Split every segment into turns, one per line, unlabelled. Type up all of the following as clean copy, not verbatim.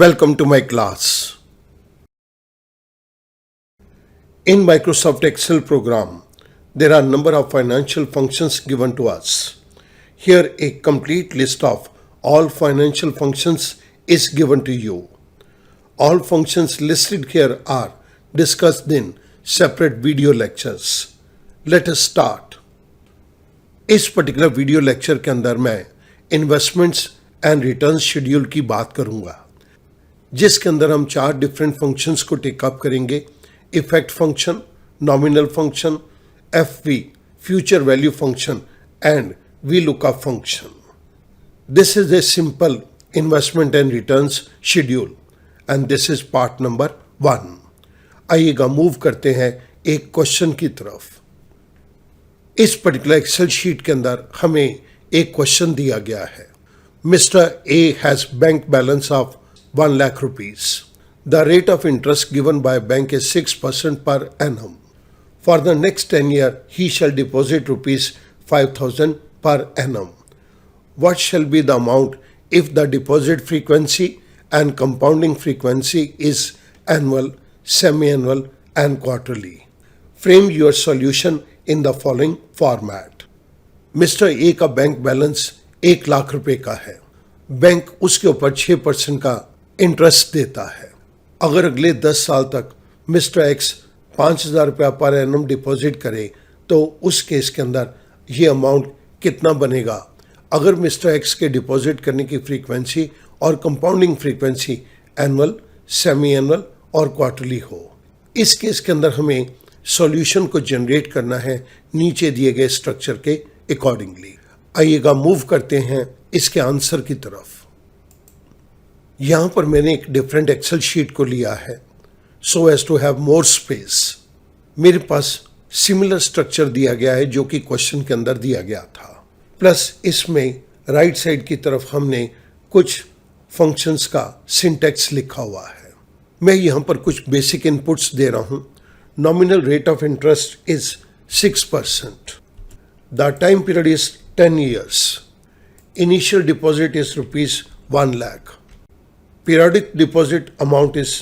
Welcome to my class. In Microsoft Excel program, there are a number of financial functions given to us. Here a complete list of all financial functions is given to you. All functions listed here are discussed in separate video lectures. Let us start. इस particular video lecture के अंदर मैं investments and return schedule की बात करूंगा, जिसके अंदर हम 4 डिफरेंट फंक्शंस को टेकअप करेंगे। Effect function, nominal function, FV future value function and V lookup function. This is a simple investment and returns schedule and this is part number 1। आइएगा move करते हैं एक क्वेश्चन की तरफ। इस पर्टिकुलर एक्सेल शीट के अंदर हमें एक क्वेश्चन दिया गया है। Mister A has bank balance of 1 lakh rupees. The rate of interest given by bank is 6% per annum. For the next 10 years, he shall deposit rupees 5,000 per annum. What shall be the amount if the deposit frequency and compounding frequency is annual, semi-annual and quarterly? Frame your solution in the following format. Mr. A का bank balance 1 lakh रुपए का है। Bank उसके ऊपर 6% का interest देता है। अगर अगले 10 साल तक मिस्टर एक्स 5,000 रुपया पर एनम डिपॉजिट करे तो उस केस के अंदर ये अमाउंट कितना बनेगा? अगर मिस्टर एक्स के डिपॉजिट करने की फ्रीक्वेंसी और compounding frequency annual, semi annual और क्वार्टरली हो। इस केस के अंदर हमें सॉल्यूशन को जनरेट करना है नीचे दिए गए स्ट्रक्चर के अकॉर्डिंगली। आइएगा मूव करते हैं इसके आंसर की तरफ। यहां पर मैंने एक डिफरेंट एक्सेल शीट को लिया है so as to have more space. मेरे पास सिमिलर स्ट्रक्चर दिया गया है जो कि क्वेश्चन के अंदर दिया गया था, प्लस इसमें राइट साइड की तरफ हमने कुछ फंक्शंस का सिंटैक्स लिखा हुआ है। मैं यहां पर कुछ बेसिक इनपुट्स दे रहा हूं। Nominal rate of interest is 6%. The time period is 10 years. Initial deposit is rupees 1 lakh. Periodic deposit amount is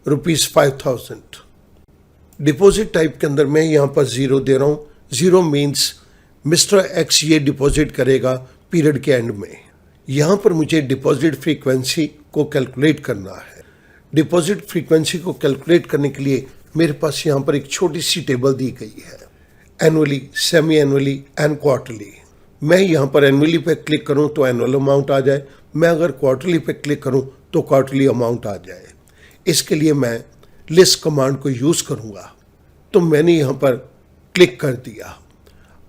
rupees 5,000. Deposit type के अंदर मैं यहाँ पर 0 दे रहा हूँ। 0 मीन्स मिस्टर एक्स ये डिपॉजिट करेगा पीरियड के एंड में। यहाँ पर मुझे डिपॉजिट फ्रीक्वेंसी को कैलकुलेट करना है। डिपॉजिट फ्रीक्वेंसी को कैलकुलेट करने के लिए मेरे पास यहाँ पर एक छोटी सी टेबल दी गई है, annually, semi annually and quarterly. मैं यहाँ पर एनुअली पे क्लिक करूँ तो एनुअल अमाउंट आ जाए, मैं अगर क्वार्टरली पे क्लिक करूँ तो क्वार्टरली अमाउंट आ जाए। इसके लिए मैं लिस्ट कमांड को यूज़ करूँगा। तो मैंने यहाँ पर क्लिक कर दिया।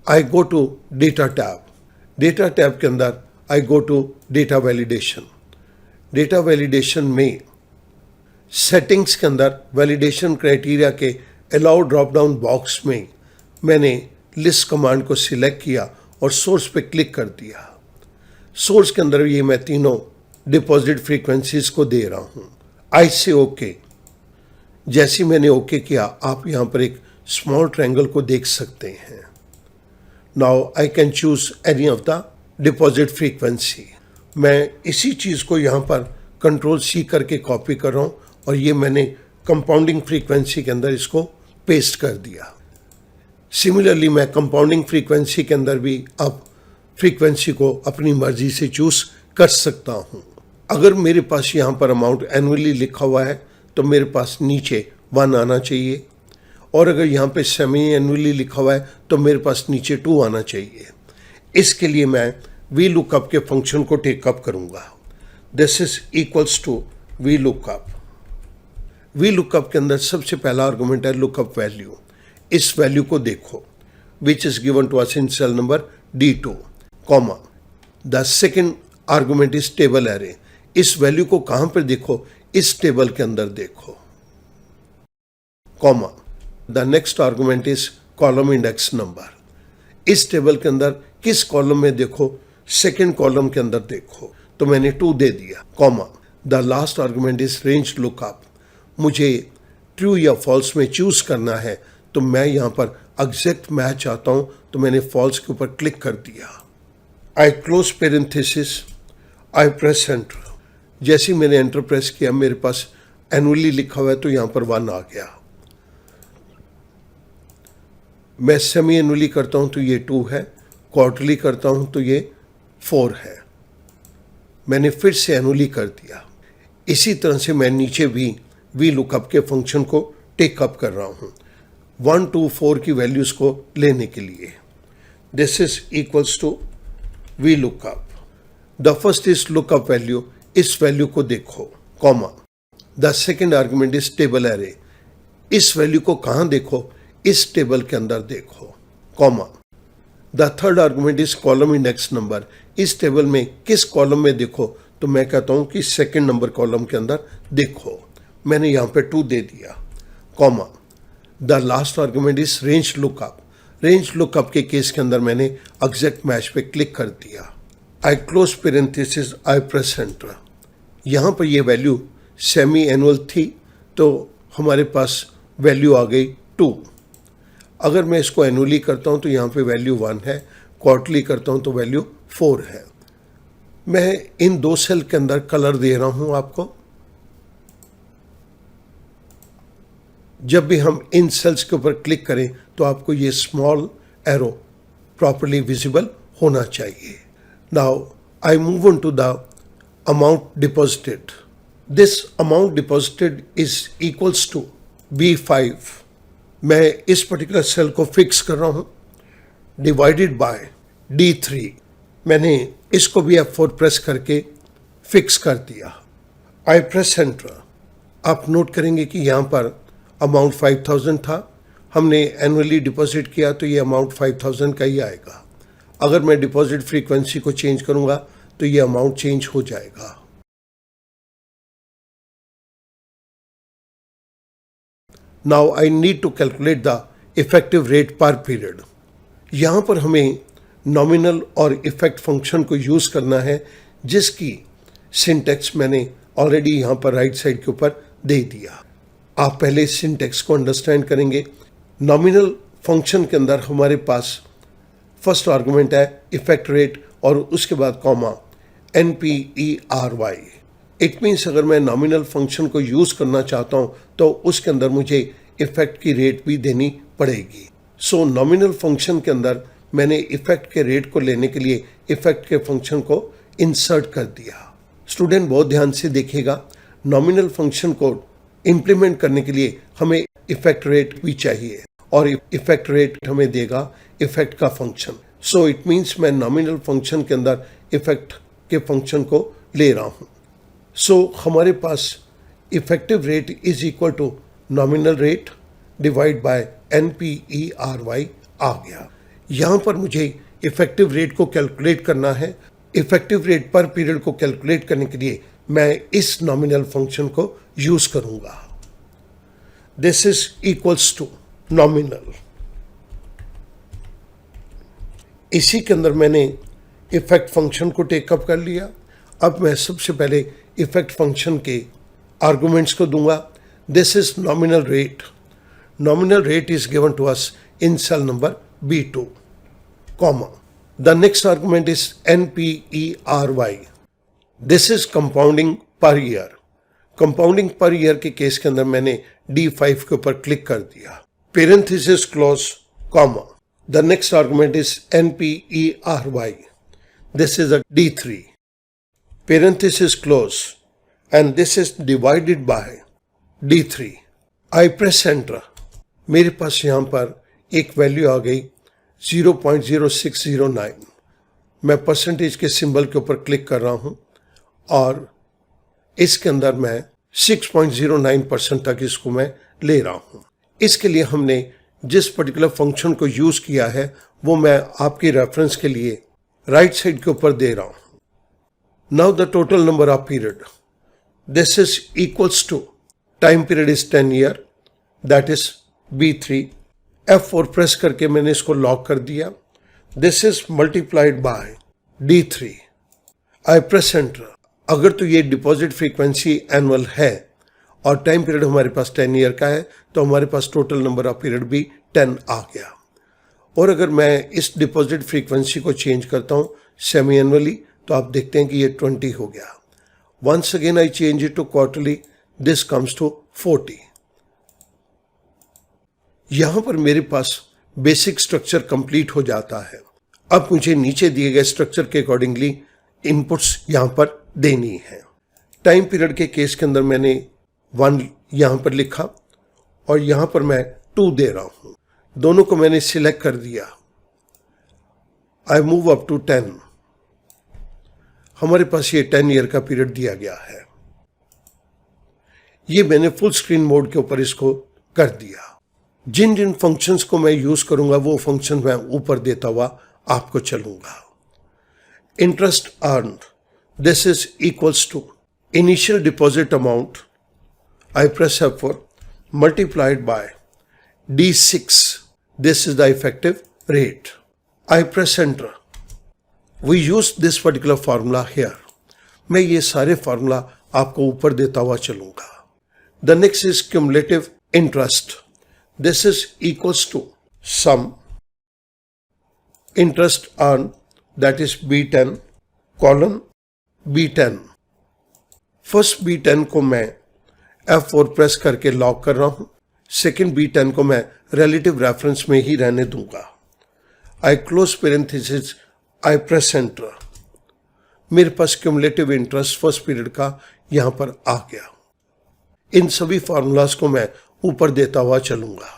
I go to data tab. Data tab के अंदर I go to data validation. Data validation में सेटिंग्स के अंदर वैलिडेशन क्राइटेरिया के अलाउ ड्रॉप डाउन बॉक्स में मैंने लिस्ट कमांड को सिलेक्ट किया और सोर्स पे क्लिक कर दिया। सोर्स के अंदर ये मैं तीनों डिपॉजिट फ्रीक्वेंसीज को दे रहा हूँ। आई से ओके। जैसे मैंने ओके किया, आप यहाँ पर एक स्मॉल ट्रायंगल को देख सकते हैं। Now I can choose any of the deposit frequency. मैं इसी चीज़ को यहाँ पर कंट्रोल सी करके कॉपी कर रहा हूँ और ये मैंने कंपाउंडिंग फ्रीक्वेंसी के अंदर इसको पेस्ट कर दिया। सिमिलरली मैं कंपाउंडिंग फ्रीक्वेंसी के अंदर भी अब फ्रीक्वेंसी को अपनी मर्जी से चूज कर सकता हूँ। अगर मेरे पास यहाँ पर अमाउंट एनुअली लिखा हुआ है तो मेरे पास नीचे 1 आना चाहिए, और अगर यहाँ पे सेमी एनुअली लिखा हुआ है तो मेरे पास नीचे 2 आना चाहिए। इसके लिए मैं वी लुकअप के फंक्शन को टेकअप करूँगा। This is equals to V lookup. V lookup के अंदर सबसे पहला आर्गुमेंट है लुकअप वैल्यू। इस वैल्यू को देखो, which is given to us in cell number D2, comma. The second argument is table array. इस वैल्यू को कहां पर देखो? इस टेबल के अंदर देखो, comma. The next argument is column index number. इस टेबल के अंदर किस कॉलम में देखो? सेकेंड कॉलम के अंदर देखो। तो मैंने 2 दे दिया, comma. The last argument is range lookup. मुझे ट्रू या फॉल्स में चूज करना है, तो मैं यहाँ पर एग्जैक्ट मैच चाहता हूँ तो मैंने फॉल्स के ऊपर क्लिक कर दिया। आई क्लोज पेरेंथेसिस, आई प्रेस एंटर। जैसे ही मैंने एंटर प्रेस किया मेरे पास एनुअली लिखा हुआ है तो यहाँ पर 1 आ गया। मैं सेमी एनुअली करता हूँ तो ये 2 है, क्वार्टरली करता हूँ तो ये 4 है। मैंने फिर से एनुअली कर दिया। इसी तरह से मैं नीचे भी वी लुकअप के फंक्शन को टेक अप कर रहा हूँ 1 2 4 की वैल्यूज़ को लेने के लिए। This is equals to V lookup. The first is lookup value, इस वैल्यू को देखो, comma. The second argument is table array, इस वैल्यू को कहाँ देखो, इस टेबल के अंदर देखो, comma. The third argument is column index number, इस टेबल में किस कॉलम में देखो, तो मैं कहता हूं कि सेकंड नंबर कॉलम के अंदर देखो। मैंने यहां पे 2 दे दिया, comma. The last argument is range lookup, range lookup के केस के अंदर मैंने एग्जैक्ट मैच पे क्लिक कर दिया। आई क्लोज पेरेंथेसिस, आई प्रेस एंटर। यहां पर ये वैल्यू सेमी एनुअल थी तो हमारे पास वैल्यू आ गई 2। अगर मैं इसको एनुअली करता हूं तो यहाँ पे वैल्यू 1 है, क्वार्टरली करता हूं तो वैल्यू 4 है। मैं इन 2 सेल के अंदर कलर दे रहा हूं आपको। जब भी हम इन सेल्स के ऊपर क्लिक करें तो आपको ये स्मॉल एरो प्रॉपर्ली विजिबल होना चाहिए। Now I move on to the amount deposited. This amount deposited is equals to B5। मैं इस पर्टिकुलर सेल को फिक्स कर रहा हूं, डिवाइडेड बाय D3। मैंने इसको भी F4 प्रेस करके फिक्स कर दिया। I press enter. आप नोट करेंगे कि यहाँ पर अमाउंट 5000 था, हमने एनुअली डिपॉजिट किया तो ये अमाउंट 5000 का ही आएगा। अगर मैं डिपॉजिट फ्रीक्वेंसी को चेंज करूँगा तो ये अमाउंट चेंज हो जाएगा। Now I need to calculate the effective rate per period। यहाँ पर हमें नॉमिनल और इफेक्ट फंक्शन को यूज़ करना है, जिसकी सिंटेक्स मैंने ऑलरेडी यहाँ पर राइट साइड के ऊपर दे दिया। आप पहले सिंटेक्स को अंडरस्टैंड करेंगे। नॉमिनल फंक्शन के अंदर हमारे पास फर्स्ट आर्गुमेंट है इफेक्ट रेट और उसके बाद कॉमा NPERY। इट मीन्स अगर मैं नॉमिनल फंक्शन को यूज़ करना चाहता हूँ तो उसके अंदर मुझे इफेक्ट की रेट भी देनी पड़ेगी। सो नॉमिनल फंक्शन के अंदर मैंने इफेक्ट के रेट को लेने के लिए इफेक्ट के फंक्शन को इंसर्ट कर दिया। स्टूडेंट बहुत ध्यान से देखिएगा, नॉमिनल फंक्शन को इम्प्लीमेंट करने के लिए हमें इफेक्ट रेट भी चाहिए और इफेक्ट रेट हमें देगा इफेक्ट का फंक्शन। सो इट मीन्स मैं नॉमिनल फंक्शन के अंदर इफेक्ट के फंक्शन को ले रहा हूँ। सो हमारे पास effective rate is equal to nominal rate divide by NPERY आ गया। यहाँ पर मुझे इफेक्टिव रेट को कैलकुलेट करना है। इफेक्टिव रेट पर पीरियड को कैलकुलेट करने के लिए मैं इस नॉमिनल फंक्शन को यूज करूंगा। This is equals to nominal. इसी के अंदर मैंने इफेक्ट फंक्शन को टेकअप कर लिया। अब मैं सबसे पहले इफेक्ट फंक्शन के आर्गुमेंट्स को दूंगा। This is nominal rate. Nominal rate is given to us in cell number B2, comma. The next argument is NPERY. This is compounding per year. Compounding per year के case के अंदर मैंने D5 के ऊपर click कर दिया। Parenthesis close, comma. The next argument is NPERY. This is a D3. Parenthesis close and this is divided by D3. I press enter. मेरे पास यहाँ पर एक वैल्यू आ गई 0.0609। मैं परसेंटेज के सिंबल के ऊपर क्लिक कर रहा हूँ और इसके अंदर मैं 6.09% तक इसको मैं ले रहा हूँ। इसके लिए हमने जिस पर्टिकुलर फंक्शन को यूज किया है वो मैं आपकी रेफरेंस के लिए राइट साइड के ऊपर दे रहा हूँ। Now the total number of period, this is equals to time period is 10 year, that is B3। F4 press करके मैंने इसको लॉक कर दिया। This is multiplied by D3। I press enter. अगर तो ये डिपॉजिट फ्रीक्वेंसी एनुअल है और टाइम पीरियड हमारे पास 10 ईयर का है तो हमारे पास टोटल नंबर ऑफ पीरियड भी 10 आ गया। और अगर मैं इस डिपॉजिट फ्रीक्वेंसी को चेंज करता हूँ सेमी एनुअली तो आप देखते हैं कि ये 20 हो गया। Once again I change it to quarterly. This comes to 40. यहां पर मेरे पास बेसिक स्ट्रक्चर कंप्लीट हो जाता है। अब मुझे नीचे दिए गए स्ट्रक्चर के अकॉर्डिंगली इनपुट्स यहां पर देनी है। टाइम पीरियड के केस के अंदर मैंने 1 यहां पर लिखा और यहां पर मैं 2 दे रहा हूं। दोनों को मैंने सिलेक्ट कर दिया। I move up to 10। हमारे पास ये 10 ईयर का पीरियड दिया गया है। ये मैंने फुल स्क्रीन मोड के ऊपर इसको कर दिया। जिन जिन फंक्शंस को मैं यूज करूंगा वो फंक्शन मैं ऊपर देता हुआ आपको चलूंगा। Interest earn, this is equals to initial deposit amount, I press F4, multiplied by D6. This is the effective rate. I press enter. We use this particular formula here. मैं ये सारे फार्मूला आपको ऊपर देता हुआ चलूंगा। The next is cumulative interest. This is equals to sum interest earned, that is B10 colon B10. First B10 को मैं F4 प्रेस करके लॉक कर रहा हूं। सेकेंड B10 को मैं रिलेटिव रेफरेंस में ही रहने दूंगा। आई क्लोज पेरेंथेसिस, आई प्रेस एंटर। मेरे पास क्यूमुलेटिव इंटरेस्ट फर्स्ट पीरियड का यहां पर आ गया। इन सभी फार्मूलाज को मैं ऊपर देता हुआ चलूंगा।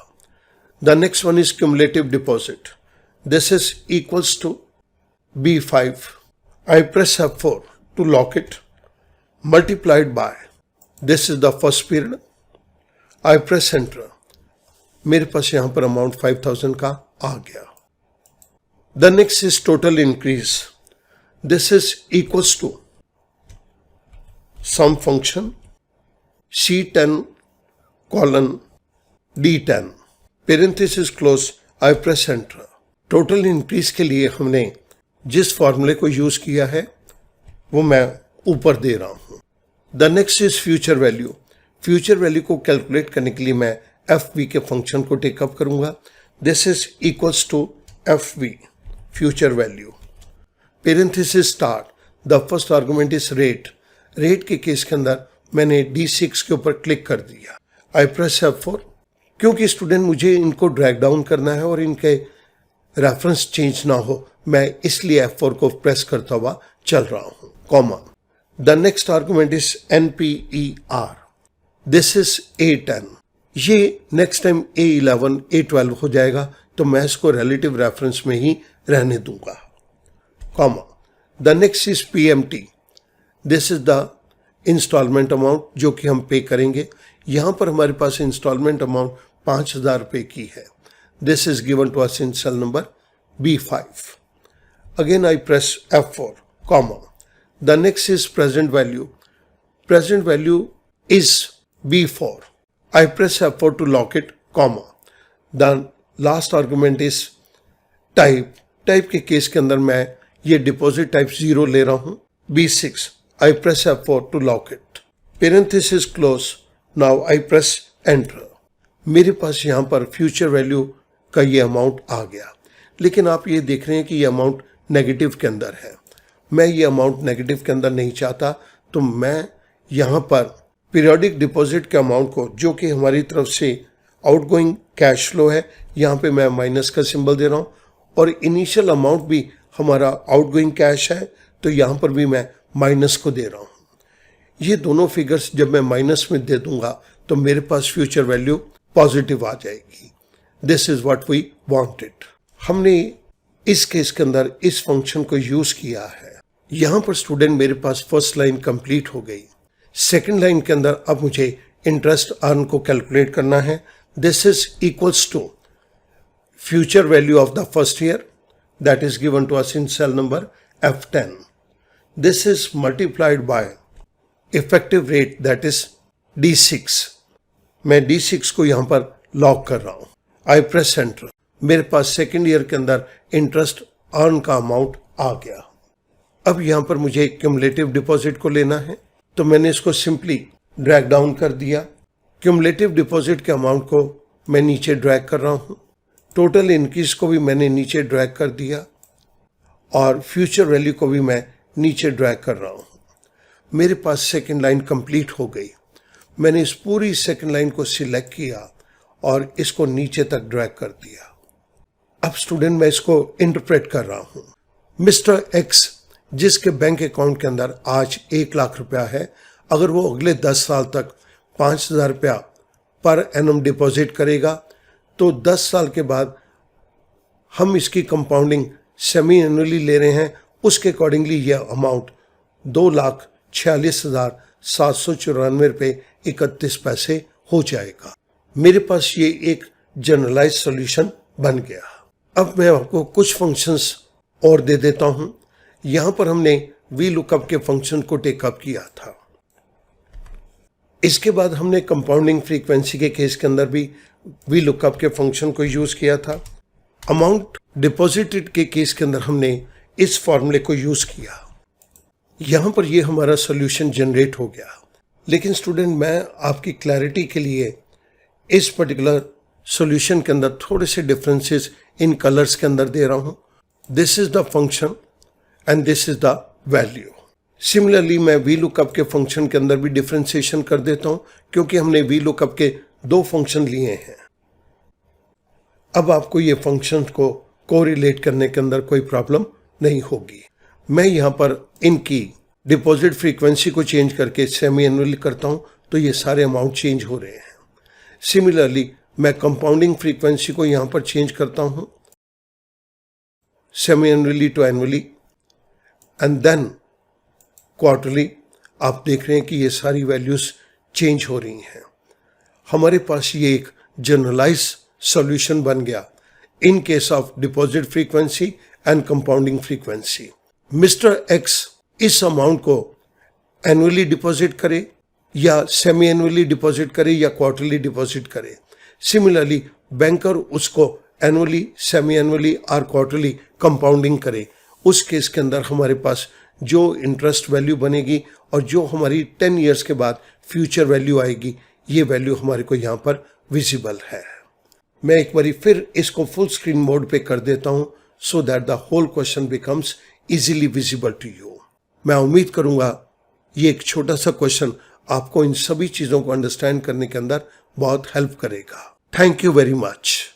The next one is cumulative deposit. This is equals to B5. I press F4 to lock it, multiplied by this is the first period. I press enter. मेरे पास यहां पर अमाउंट 5000 का आ गया। The next is total increase. This is equals to sum function C10 colon D10 parenthesis close. I press enter. Total increase के लिए हमने जिस फॉर्मूले को यूज किया है वो मैं ऊपर दे रहा हूं। The next is future value. Future value को कैलकुलेट करने के लिए मैं FV के फंक्शन को टेकअप करूंगा। This is equals to FV future value parenthesis start. The first argument is rate. Rate के केस के अंदर मैंने D6 के ऊपर क्लिक कर दिया। I press F4। क्योंकि स्टूडेंट मुझे इनको ड्रैग डाउन करना है और इनके रेफरेंस चेंज ना हो, मैं इसलिए F4 को प्रेस करता हुआ चल रहा हूं। Comma. The next argument is NPER। This is A10। ये नेक्स्ट टाइम A11 A12 हो जाएगा तो मैं इसको रिलेटिव रेफरेंस में ही रहने दूंगा। Comma. The next is PMT। This is the installment amount जो कि हम पे करेंगे। यहां पर हमारे पास इंस्टॉलमेंट अमाउंट 5000 रुपये की है। This is given to us in cell number B5। Again I press F4, comma. The next is present value. Present value is B4। I press F4 to lock it, comma. The last argument is type. Type के case के अंदर मैं ये deposit type 0 ले रहा हूं। B6। I press F4 to lock it. Parenthesis close. Now I press enter. मेरे पास यहाँ पर फ्यूचर वैल्यू का ये अमाउंट आ गया, लेकिन आप ये देख रहे हैं कि ये अमाउंट नेगेटिव के अंदर है। मैं ये अमाउंट नेगेटिव के अंदर नहीं चाहता, तो मैं यहाँ पर पीरियोडिक डिपॉजिट के अमाउंट को, जो कि हमारी तरफ से आउटगोइंग कैश फ्लो है, यहाँ पे मैं माइनस का सिंबल दे रहा हूँ, और इनिशियल अमाउंट भी हमारा आउटगोइंग कैश है, तो यहाँ पर भी मैं माइनस को दे रहा हूं। ये दोनों फिगर्स जब मैं माइनस में दे दूंगा तो मेरे पास फ्यूचर वैल्यू पॉजिटिव आ जाएगी। This is what we wanted. हमने इस केस के अंदर इस फंक्शन को यूज किया है। यहां पर स्टूडेंट मेरे पास फर्स्ट लाइन कंप्लीट हो गई। सेकंड लाइन के अंदर अब मुझे इंटरेस्ट अर्न को कैलकुलेट करना है। This is equals to future value of the first year, that is given to us in cell number F10. This is multiplied by effective rate, that is D6. मैं D6 को यहां पर lock कर रहा हूं। आई press enter. मेरे पास second year के अंदर इंटरेस्ट अर्न का अमाउंट आ गया। अब यहां पर मुझे क्यूमुलेटिव डिपॉजिट को लेना है, तो मैंने इसको सिंपली ड्रैग डाउन कर दिया। क्यूमुलेटिव डिपॉजिट के अमाउंट को मैं नीचे ड्रैग कर रहा हूं। टोटल इंक्रीज को भी मैंने नीचे ड्रैग कर दिया, और फ्यूचर वैल्यू को भी मैं नीचे ड्रैग कर रहा हूं। मेरे पास सेकंड लाइन कंप्लीट हो गई। मैंने इस पूरी सेकंड लाइन को सिलेक्ट किया और इसको नीचे तक ड्रैग कर दिया। अब स्टूडेंट मैं इसको इंटरप्रेट कर रहा हूं। मिस्टर एक्स जिसके बैंक अकाउंट के अंदर आज 1 लाख रुपया है, अगर वो अगले 10 साल तक 5,000 रुपया पर एनम डिपॉजिट करेगा तो 10 साल के बाद हम इसकी कंपाउंडिंग सेमी एनुअली ले रहे हैं, उसके अकॉर्डिंगली यह अमाउंट 2,46,794 रुपये 31 पैसे हो जाएगा। मेरे पास ये एक जनरलाइज सॉल्यूशन बन गया। अब मैं आपको कुछ फंक्शंस और दे देता हूं। यहां पर हमने वी लुकअप के फंक्शन को टेकअप किया था। इसके बाद हमने कंपाउंडिंग फ्रीक्वेंसी के केस के अंदर भी वी लुकअप के फंक्शन को यूज किया था। अमाउंट डिपॉजिटेड के केस के अंदर हमने इस फॉर्मूले को यूज किया। यहां पर ये हमारा सॉल्यूशन जनरेट हो गया। लेकिन स्टूडेंट मैं आपकी क्लैरिटी के लिए इस पर्टिकुलर सॉल्यूशन के अंदर थोड़े से डिफरेंसेस इन कलर्स के अंदर दे रहा हूं। This is the function and this is the value. Similarly मैं वी लुकअप के फंक्शन के अंदर भी डिफरेंशिएशन कर देता हूं क्योंकि हमने वी लुकअप के 2 फंक्शन लिए हैं। अब आपको ये फंक्शन को कोरिलेट करने के अंदर कोई प्रॉब्लम नहीं होगी। मैं यहां पर इनकी डिपॉजिट फ्रीक्वेंसी को चेंज करके सेमी एनुअली करता हूं तो ये सारे अमाउंट चेंज हो रहे हैं। सिमिलरली मैं कंपाउंडिंग फ्रीक्वेंसी को यहां पर चेंज करता हूं semi annually to annually and then quarterly. आप देख रहे हैं कि ये सारी वैल्यूज चेंज हो रही हैं। हमारे पास ये एक जनरलाइज सॉल्यूशन बन गया in case of deposit frequency and compounding frequency. Mister x इस अमाउंट को एनुअली डिपॉजिट करे या सेमी एनुअली डिपॉजिट करे या क्वार्टरली डिपॉजिट करे। सिमिलरली बैंकर उसको एनुअली, सेमी एनुअली और क्वार्टरली कंपाउंडिंग करे। उस केस के अंदर हमारे पास जो इंटरेस्ट वैल्यू बनेगी और जो हमारी 10 इयर्स के बाद फ्यूचर वैल्यू आएगी, ये वैल्यू हमारे को यहाँ पर विजिबल है। मैं एक बारी फिर इसको फुल स्क्रीन मोड पे कर देता हूँ so that the whole question becomes easily visible to you. मैं उम्मीद करूँगा ये एक छोटा सा क्वेश्चन आपको इन सभी चीज़ों को अंडरस्टैंड करने के अंदर बहुत हेल्प करेगा। Thank you very much.